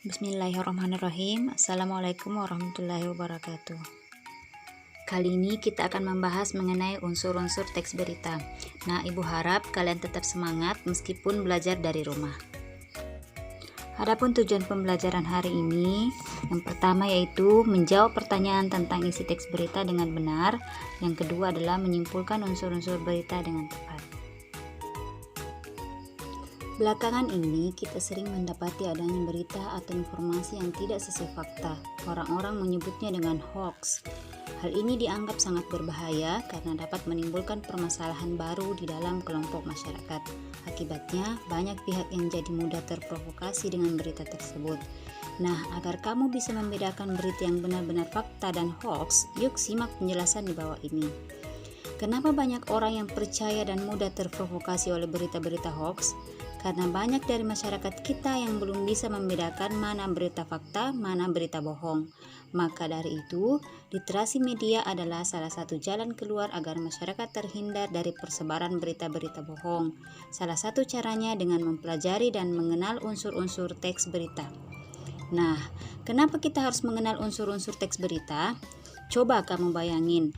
Bismillahirrahmanirrahim. Assalamualaikum warahmatullahi wabarakatuh. Kali ini kita akan membahas mengenai unsur-unsur teks berita. Nah, Ibu harap kalian tetap semangat meskipun belajar dari rumah. Adapun tujuan pembelajaran hari ini, yang pertama yaitu menjawab pertanyaan tentang isi teks berita dengan benar. Yang kedua adalah menyimpulkan unsur-unsur berita dengan tepat. Belakangan ini kita sering mendapati adanya berita atau informasi yang tidak sesuai fakta. Orang-orang menyebutnya dengan hoax. Hal ini dianggap sangat berbahaya karena dapat menimbulkan permasalahan baru di dalam kelompok masyarakat. Akibatnya, banyak pihak yang jadi mudah terprovokasi dengan berita tersebut. Nah, agar kamu bisa membedakan berita yang benar-benar fakta dan hoax, yuk simak penjelasan di bawah ini. Kenapa banyak orang yang percaya dan mudah terprovokasi oleh berita-berita hoax? Karena banyak dari masyarakat kita yang belum bisa membedakan mana berita fakta, mana berita bohong. Maka dari itu, literasi media adalah salah satu jalan keluar agar masyarakat terhindar dari persebaran berita-berita bohong. Salah satu caranya dengan mempelajari dan mengenal unsur-unsur teks berita. Nah, kenapa kita harus mengenal unsur-unsur teks berita? Coba kamu bayangin,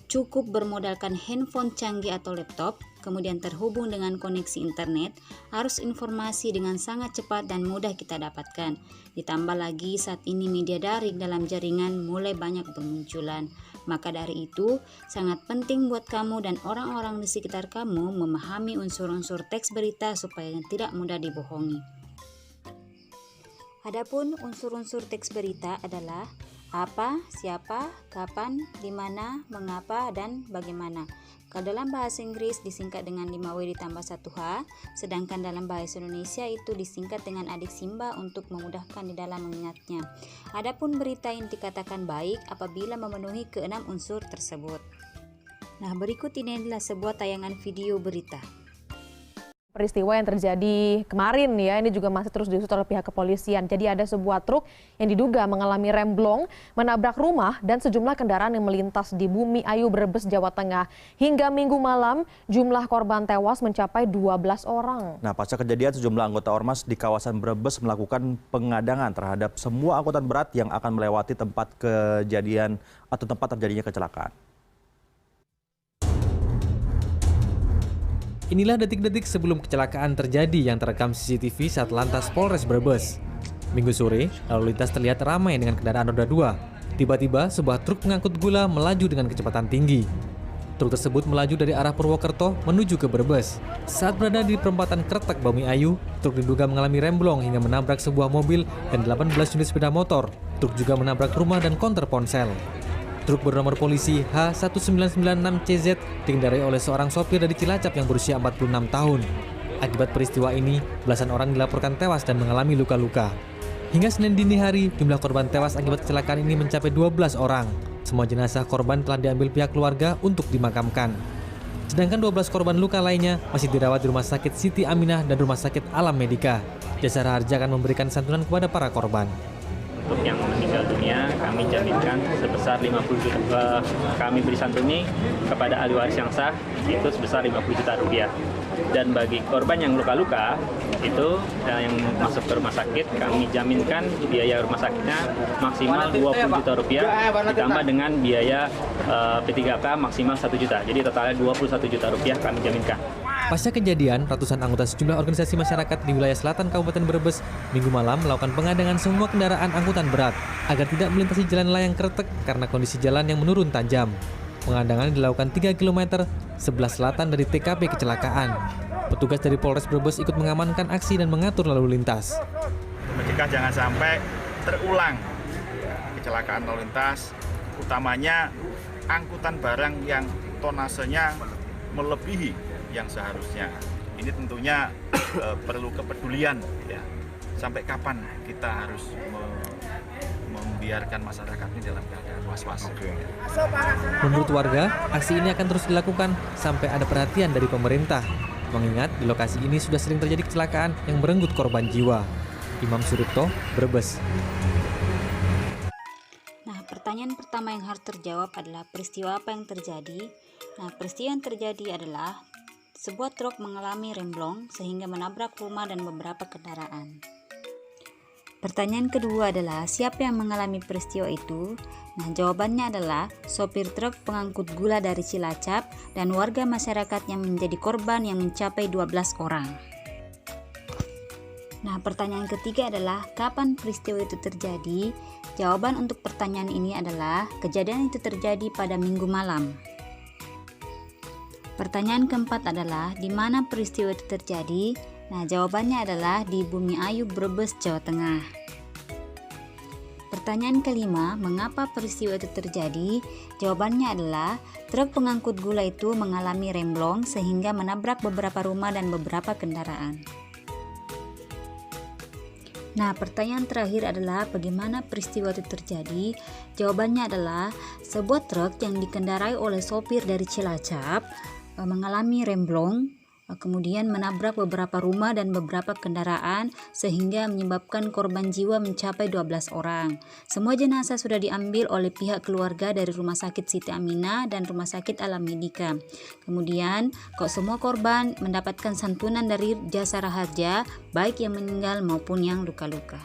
cukup bermodalkan handphone canggih atau laptop, kemudian terhubung dengan koneksi internet, arus informasi dengan sangat cepat dan mudah kita dapatkan. Ditambah lagi saat ini media daring dalam jaringan mulai banyak bermunculan. Maka dari itu, sangat penting buat kamu dan orang-orang di sekitar kamu memahami unsur-unsur teks berita supaya tidak mudah dibohongi. Adapun unsur-unsur teks berita adalah apa, siapa, kapan, di mana, mengapa, dan bagaimana. Kalau dalam bahasa Inggris disingkat dengan 5W ditambah 1H, sedangkan dalam bahasa Indonesia itu disingkat dengan adik Simba untuk memudahkan di dalam mengingatnya. Adapun berita yang dikatakan baik apabila memenuhi keenam unsur tersebut. Nah, berikut ini adalah sebuah tayangan video berita. Peristiwa yang terjadi kemarin ya, ini juga masih terus diusut oleh pihak kepolisian. Jadi ada sebuah truk yang diduga mengalami remblong, menabrak rumah dan sejumlah kendaraan yang melintas di Bumi Ayu, Brebes, Jawa Tengah. Hingga Minggu malam, jumlah korban tewas mencapai 12 orang. Nah, pasca kejadian sejumlah anggota Ormas di kawasan Brebes melakukan pengadangan terhadap semua angkutan berat yang akan melewati tempat kejadian atau tempat terjadinya kecelakaan. Inilah detik-detik sebelum kecelakaan terjadi yang terekam CCTV saat lantas Polres Brebes. Minggu sore, lalu lintas terlihat ramai dengan kendaraan roda 2. Tiba-tiba, sebuah truk pengangkut gula melaju dengan kecepatan tinggi. Truk tersebut melaju dari arah Purwokerto menuju ke Brebes. Saat berada di perempatan Kretek Bumi Ayu, truk diduga mengalami remblong hingga menabrak sebuah mobil dan 18 unit sepeda motor. Truk juga menabrak rumah dan konter ponsel. Truk bernomor polisi H1996CZ dikendarai oleh seorang sopir dari Cilacap yang berusia 46 tahun. Akibat peristiwa ini, belasan orang dilaporkan tewas dan mengalami luka-luka. Hingga Senin dini hari, jumlah korban tewas akibat kecelakaan ini mencapai 12 orang. Semua jenazah korban telah diambil pihak keluarga untuk dimakamkan. Sedangkan 12 korban luka lainnya masih dirawat di Rumah Sakit Siti Aminah dan Rumah Sakit Alam Medika. Jasara Harja akan memberikan santunan kepada para korban. Untuk yang meninggal dunia, kami jaminkan sebesar 50 juta. Kami beri santuni kepada ahli waris yang sah, itu sebesar 50 juta rupiah. Dan bagi korban yang luka-luka, itu yang masuk ke rumah sakit, kami jaminkan biaya rumah sakitnya maksimal 20 juta rupiah, ditambah dengan biaya P3K maksimal 1 juta. Jadi totalnya 21 juta rupiah kami jaminkan. Pasca kejadian, ratusan anggota sejumlah organisasi masyarakat di wilayah selatan Kabupaten Brebes Minggu malam melakukan pengadangan semua kendaraan angkutan berat agar tidak melintasi jalan layang Kretek karena kondisi jalan yang menurun tajam. Pengadangan dilakukan 3 km sebelah selatan dari TKP kecelakaan. Petugas dari Polres Brebes ikut mengamankan aksi dan mengatur lalu lintas. Mencegah jangan sampai terulang kecelakaan lalu lintas, utamanya angkutan barang yang tonasenya melebihi yang seharusnya. Ini tentunya perlu kepedulian ya. Sampai kapan kita harus membiarkan masyarakat ini dalam keadaan was-was. Menurut warga, aksi ini akan terus dilakukan sampai ada perhatian dari pemerintah. Mengingat di lokasi ini sudah sering terjadi kecelakaan yang merenggut korban jiwa. Imam Suripto, Brebes. Nah, pertanyaan pertama yang harus terjawab adalah peristiwa apa yang terjadi? Nah, peristiwa yang terjadi adalah sebuah truk mengalami remblong sehingga menabrak rumah dan beberapa kendaraan. Pertanyaan kedua adalah siapa yang mengalami peristiwa itu? Nah, jawabannya adalah sopir truk pengangkut gula dari Cilacap dan warga masyarakat yang menjadi korban yang mencapai 12 orang. Nah, pertanyaan ketiga adalah kapan peristiwa itu terjadi? Jawaban untuk pertanyaan ini adalah kejadian itu terjadi pada Minggu malam. Pertanyaan keempat adalah di mana peristiwa itu terjadi? Nah, jawabannya adalah di Bumi Ayu, Brebes, Jawa Tengah. Pertanyaan kelima, mengapa peristiwa itu terjadi? Jawabannya adalah truk pengangkut gula itu mengalami remblong sehingga menabrak beberapa rumah dan beberapa kendaraan. Nah, pertanyaan terakhir adalah bagaimana peristiwa itu terjadi? Jawabannya adalah sebuah truk yang dikendarai oleh sopir dari Cilacap mengalami remblong, kemudian menabrak beberapa rumah dan beberapa kendaraan sehingga menyebabkan korban jiwa mencapai 12 orang. Semua jenazah sudah diambil oleh pihak keluarga dari Rumah Sakit Siti Aminah dan Rumah Sakit Alam Medika. Kemudian, semua korban mendapatkan santunan dari Jasara Harja, baik yang meninggal maupun yang luka-luka.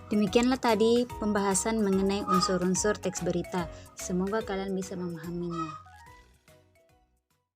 Demikianlah tadi pembahasan mengenai unsur-unsur teks berita. Semoga kalian bisa memahaminya.